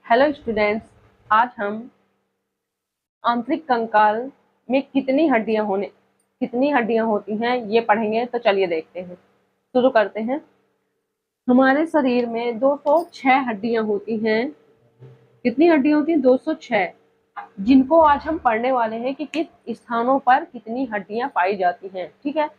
Hello students, आज हम आंतरिक कंकाल में कितनी हड्डियां होती हैं ये पढ़ेंगे। तो चलिए देखते हैं, शुरू करते हैं। हमारे शरीर में 206 हड्डियां होती हैं। कितनी हड्डियां होती हैं? 206, जिनको आज हम पढ़ने वाले हैं कि किस स्थानों पर कितनी हड्डियां पाई जाती हैं। ठीक है,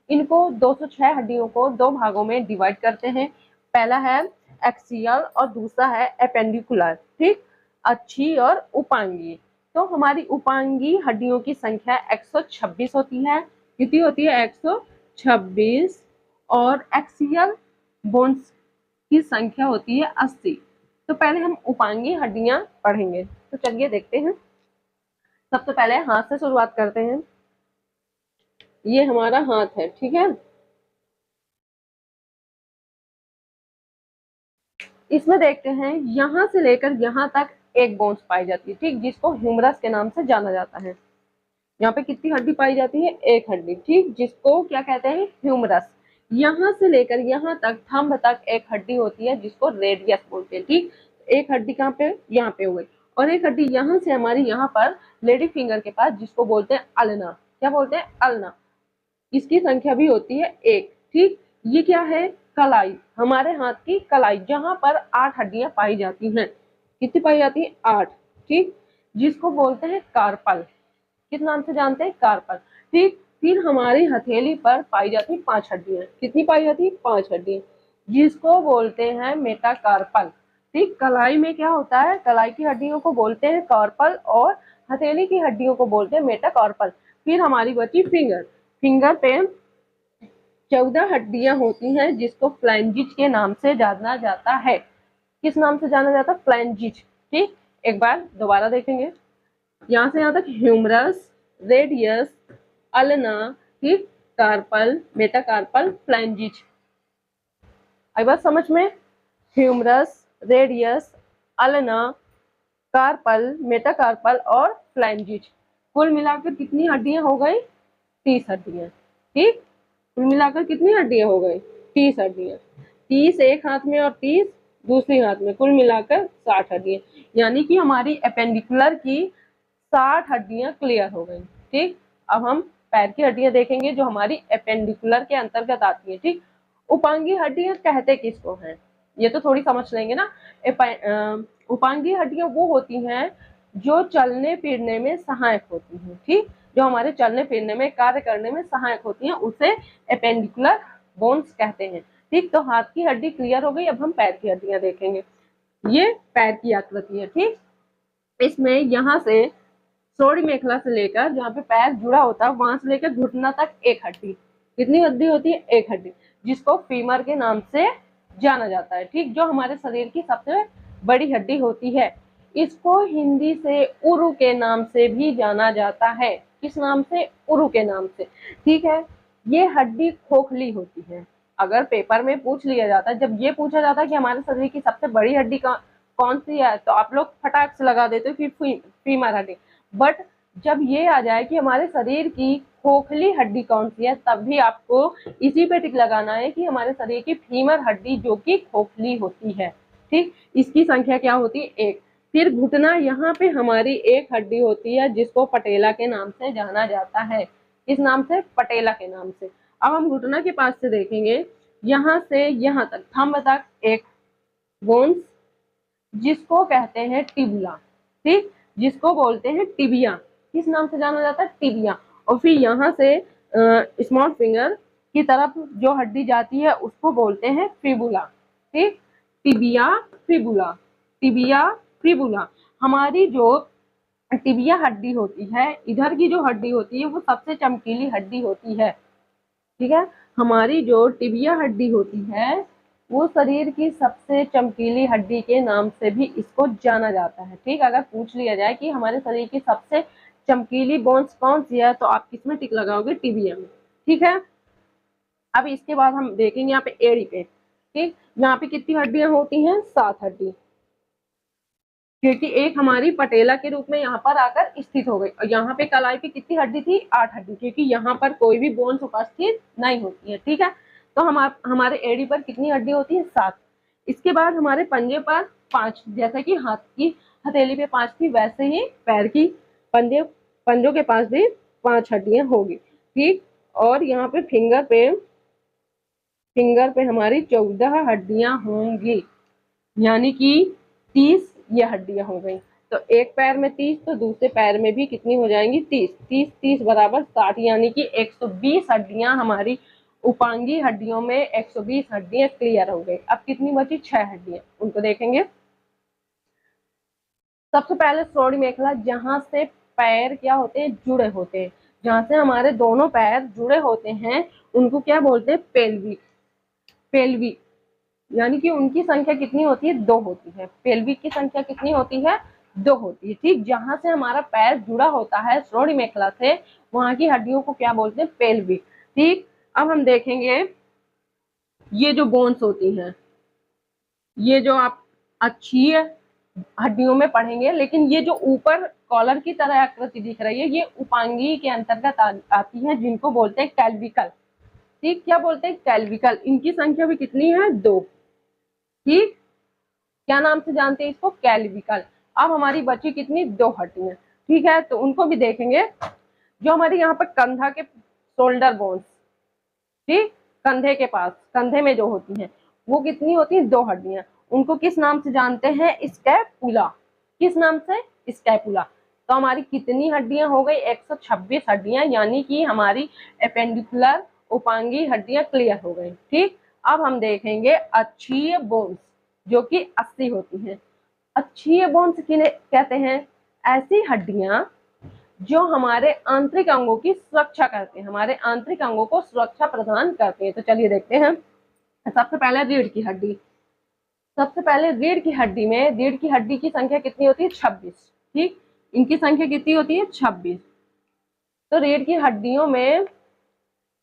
इनको 206 हड्डियों को दो भागों में डिवाइड करते हैं। पहला है एक्सियल और दूसरा है एपेंडिकुलर। ठीक, अच्छी और उपांगी। तो हमारी उपांगी हड्डियों की संख्या 126 होती है। कितनी होती है? 126। और एक्सियल बोन्स की संख्या होती है 80। तो पहले हम उपांगी हड्डियां पढ़ेंगे। तो चलिए देखते हैं। सबसे पहले हाथ से शुरुआत करते हैं। ये हमारा हाथ है, ठीक है। इसमें देखते हैं, यहां से लेकर यहां तक एक बोन्स पाई जाती है, ठीक, जिसको ह्यूमरस के नाम से जाना जाता है। यहाँ पे कितनी हड्डी पाई जाती है? एक हड्डी, ठीक, जिसको क्या कहते हैं? ह्यूमरस। यहाँ से लेकर यहाँ तक थंब तक एक हड्डी होती है जिसको रेडियस बोलते हैं। ठीक, एक हड्डी कहाँ पे? यहाँ पे हो गई। और एक हड्डी यहाँ से हमारी यहाँ पर लेडी फिंगर के पास, जिसको बोलते हैं अल्ना। क्या बोलते हैं? अल्ना। इसकी संख्या भी होती है एक। ठीक, ये क्या है? कलाई। हमारे हाथ की कलाई, जहां पर 8 हड्डियां पाई जाती हैं। कितनी पाई जाती है? 8। ठीक, जिसको बोलते हैं कार्पल। किस नाम से जानते हैं? कार्पल। ठीक, फिर हमारी हथेली पर पाई जाती 5 हड्डियां। कितनी पाई जाती? 5 हड्डियां, जिसको बोलते हैं मेटाकार्पल। ठीक, कलाई में क्या होता है? कलाई की हड्डियों को बोलते हैं कार्पल और हथेली की हड्डियों को बोलते हैं मेटाकार्पल। फिर हमारी बची फिंगर। फिंगर पे 14 हड्डियां होती हैं, जिसको फ्लैंजिज के नाम से जाना जाता है। किस नाम से जाना जाता है? फ्लैंजिज। ठीक, एक बार दोबारा देखेंगे। यहाँ से यहाँ तक ह्यूमरस, रेडियस, अल्ना, ठीक, कार्पल, मेटाकार्पल, फ्लैंजिज। आई बात समझ में? Humerus, radius, ulna, carpal, metacarpal और फ्लैंजिज। कुल मिलाकर कितनी हड्डियां हो गई? 30 हड्डियां। ठीक, कुल मिलाकर कितनी हड्डियां हो गई? 30 हड्डियां। 30 एक हाथ में और 30 दूसरी हाथ में, कुल मिलाकर 60 हड्डियां। यानी कि हमारी एपेंडिकुलर की 60 हड्डियां क्लियर हो गई। ठीक, अब हम पैर की हड्डियां देखेंगे जो हमारी एपेंडिकुलर के अंतर्गत आती है। ठीक, उपांगी हड्डियां कहते किसको हैं, ये तो थोड़ी समझ लेंगे ना। उपांगी हड्डियां वो होती हैं जो चलने फिरने में सहायक होती हैं। ठीक, जो हमारे चलने फिरने में, कार्य करने में सहायक होती हैं, उसे एपेंडिकुलर बोन्स कहते हैं। ठीक, तो हाथ की हड्डी क्लियर हो गई। अब हम पैर की हड्डियां देखेंगे। ये पैर की आकृति है। ठीक, इसमें यहाँ से सोड़ी मेखला से लेकर जहाँ पे पैर जुड़ा होता है, वहां से लेकर घुटना तक एक हड्डी। कितनी हड्डी होती है? एक हड्डी, जिसको फीमर के नाम से जाना जाता है। ठीक, जो हमारे शरीर की सबसे बड़ी हड्डी होती है। इसको हिंदी से उरु के नाम से भी जाना जाता है। किस नाम से? उरु के नाम से। ठीक है, ये हड्डी खोखली होती है। अगर पेपर में पूछ लिया जाता है, जब ये पूछा जाता है कि हमारे शरीर की सबसे बड़ी हड्डी कौन सी है, तो आप लोग फटाक से लगा देते हो कि फीमर हड्डी। बट जब ये आ जाए कि हमारे शरीर की खोखली हड्डी कौन सी है, तब भी आपको इसी पे टिक लगाना है कि हमारे शरीर की फीमर हड्डी जो कि खोखली होती है। ठीक, इसकी संख्या क्या होती है? एक। फिर घुटना, यहाँ पे हमारी एक हड्डी होती है जिसको पटेला के नाम से जाना जाता है। किस नाम से? पटेला के नाम से। अब हम घुटना के पास से देखेंगे, यहाँ से यहाँ तक, थंब तक एक बोन्स, जिसको कहते हैं टिबिया। ठीक, जिसको बोलते हैं टिबिया। किस नाम से जाना जाता है? टिबिया। और फिर यहाँ से स्मॉल फिंगर की तरफ जो हड्डी जाती है उसको बोलते हैं फिबुला। ठीक, टिबिया, फिबुला, टिबिया, फिबुला। हमारी जो टिबिया हड्डी होती है, इधर की जो हड्डी होती है, वो सबसे चमकीली हड्डी होती है। ठीक है, हमारी जो टिबिया हड्डी होती है वो शरीर की सबसे चमकीली हड्डी के नाम से भी इसको जाना जाता है। ठीक, अगर पूछ लिया जाए कि हमारे शरीर की सबसे चमकीली बोन्स कौन सी है, तो आप किसमें टिक लगाओगे? टिबिया में। ठीक है, अब इसके बाद हम देखेंगे यहाँ पे एड़ी पे। ठीक, यहाँ पे कितनी हड्डियां होती हैं? 7 हड्डी, क्योंकि एक हमारी पटेला के रूप में यहाँ पर आकर स्थित हो गई। और यहाँ पे कलाई पे कितनी हड्डी थी? 8 हड्डी, क्योंकि यहाँ पर कोई भी बोन्स उपस्थित नहीं होती है। ठीक है, तो हमारे एड़ी पर कितनी हड्डी होती है? 7। इसके बाद हमारे पंजे पर 5, जैसे कि हाथ की हथेली पे 5 थी, वैसे ही पैर की पंजों के पास भी 5 हड्डियां होगी। ठीक, और यहाँ पे फिंगर पे हमारी 14 हड्डियां होंगी, यानी कि 30 ये हड्डियां हो गई। तो एक पैर में 30, तो दूसरे पैर में भी कितनी हो जाएंगी? 30। 30 30 बराबर 60, यानी कि 120 हड्डियां हमारी उपांगी हड्डियों में 120 हड्डियां क्लियर हो गई। अब कितनी बची? 6 हड्डियां, उनको देखेंगे। सबसे पहले श्रोणि मेखला, जहां से पैर क्या होते हैं? जुड़े होते हैं। जहां से हमारे दोनों पैर जुड़े होते हैं उनको क्या बोलते हैं? पेल्विक। पेल्विक यानी कि उनकी संख्या कितनी होती है? 2 होती है। पेल्विक की संख्या कितनी होती है? 2 होती है। ठीक, जहां से हमारा पैर जुड़ा होता है श्रोणि मेखला से, वहां की हड्डियों को क्या बोलते हैं? पेल्विक। ठीक, अब हम देखेंगे ये जो बोन्स होती हैं, ये जो आप अच्छी हड्डियों में पढ़ेंगे, लेकिन ये जो ऊपर कॉलर की तरह आकृति दिख रही है, ये उपांगी के अंतर्गत आती है, जिनको बोलते हैं कैल्विकल। ठीक, क्या बोलते हैं? कैल्विकल। इनकी संख्या भी कितनी है? 2। ठीक, क्या नाम से जानते हैं इसको? कैल्विकल। अब हमारी बची कितनी? 2 हड्डियां। ठीक है, तो उनको भी देखेंगे। जो हमारे यहाँ पर कंधा के शोल्डर बोन्स, ठीक, कंधे के पास, कंधे में जो होती हैं, वो कितनी होती है? 2 हड्डियां। उनको किस नाम से जानते हैं? स्कैपुला। किस नाम से? स्कैपुला। तो हमारी कितनी हड्डियां हो गई? 126 हड्डियां, यानी कि हमारी एपेंडिकुलर उपांगी हड्डियां क्लियर हो गई। ठीक, अब हम देखेंगे अक्षीय बोन्स, जो कि 80 होती हैं। अक्षीय बोन्स किन्हें कहते हैं? ऐसी हड्डियां जो हमारे आंतरिक अंगों की सुरक्षा करते हैं, हमारे आंतरिक अंगों को सुरक्षा प्रदान करते हैं। तो चलिए देखते हैं। सबसे पहले रीढ़ की हड्डी। सबसे पहले रीढ़ की हड्डी में, रीढ़ की हड्डी की संख्या कितनी होती है? 26। ठीक, इनकी संख्या कितनी होती है? 26। तो रीढ़ की हड्डियों में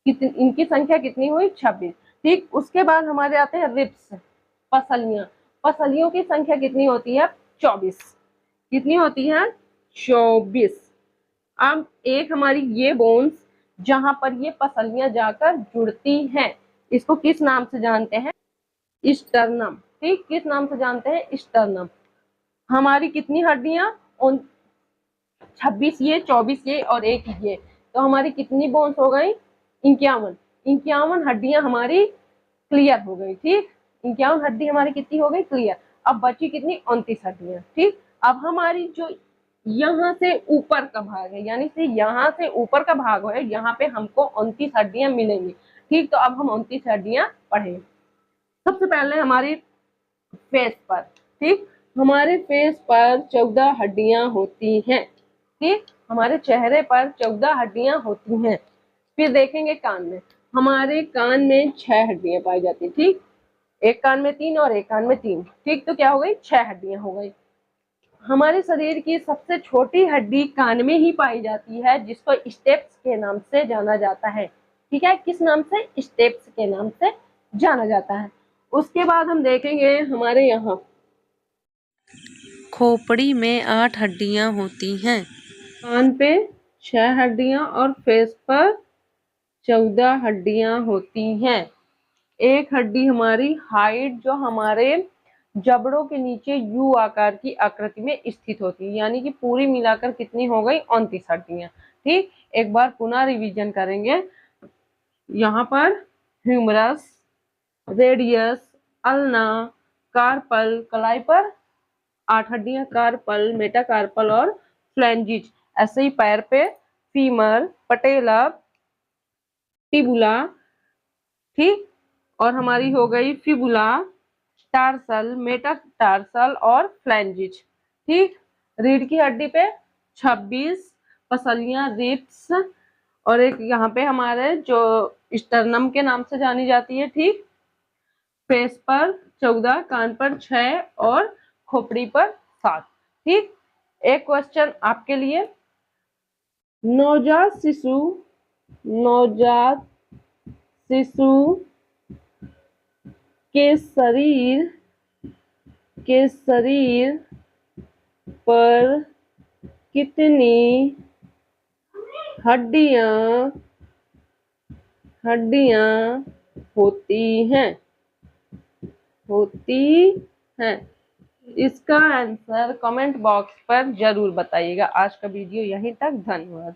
इनकी संख्या कितनी हुई? 26। ठीक, उसके बाद हमारे आते हैं रिब्स, पसलियां। पसलियों की संख्या कितनी होती है? 24। कितनी होती है? 24। अब एक हमारी ये बोन्स, जहां पर ये पसलियां जाकर जुड़ती हैं, इसको किस नाम से जानते हैं? स्टर्नम। ठीक, किस नाम से जानते हैं? स्टर्नम। हमारी कितनी हड्डियां? 26 ये, 24 ये और एक ये, तो हमारी कितनी बोन्स हो गई? 51। 51 हड्डियां हमारी क्लियर हो गई। ठीक, 51 हड्डी हमारी कितनी हो गई? क्लियर। अब बची कितनी? 29 हड्डियां। ठीक, अब हमारी जो यहाँ से ऊपर का भाग है, यानी से यहाँ से ऊपर का भाग है, यहाँ पे हमको 29 हड्डियां मिलेंगी। ठीक, तो अब हम 29 हड्डियां पढ़ेंगे। सबसे पहले हमारी फेस पर, ठीक, हमारे फेस पर 14 हड्डियां होती हैं। ठीक, हमारे चेहरे पर 14 हड्डियां होती हैं। फिर देखेंगे कान में, हमारे कान में 6 हड्डियां पाई जाती है। ठीक, एक कान में 3 और एक कान में 3। ठीक, तो क्या हो गई? 6 हड्डियां हो गई। हमारे शरीर की सबसे छोटी हड्डी कान में ही पाई जाती है, जिसको स्टेप्स के नाम से जाना जाता है। ठीक है, किस नाम से? स्टेप्स के नाम से जाना जाता है। उसके बाद हम देखेंगे हमारे यहाँ खोपड़ी में 8 हड्डियां होती हैं। कान पे 6 हड्डियां और फेस पर 14 हड्डियां होती हैं। एक हड्डी हमारी हाइट, जो हमारे जबड़ों के नीचे यू आकार की आकृति में स्थित होती है, यानी कि पूरी मिलाकर कितनी हो गई? 29 हड्डियां। ठीक, एक बार पुनः रिवीजन करेंगे। यहाँ पर ह्यूमरस, रेडियस, अल्ना, कार्पल, कलाई पर 8 हड्डियां, कार्पल, मेटाकार्पल और फ्लैंजिज। ऐसे ही पैर पे फीमर, पटेला, टिबुला। ठीक, और हमारी हो गई फिबुला, टार्सल, मेटाटार्सल और फ्लैंजिज। ठीक, रीढ़ की हड्डी पे 26 पसलियां, रिब्स, और एक यहाँ पे हमारे जो स्टर्नम के नाम से जानी जाती है। ठीक, फेस पर 14, कान पर 6 और खोपड़ी पर 7। ठीक, एक क्वेश्चन आपके लिए। नवजात शिशु नवजात शिशु के शरीर पर कितनी हड्डियां होती हैं? इसका आंसर कमेंट बॉक्स पर जरूर बताइएगा। आज का वीडियो यहीं तक, धन्यवाद।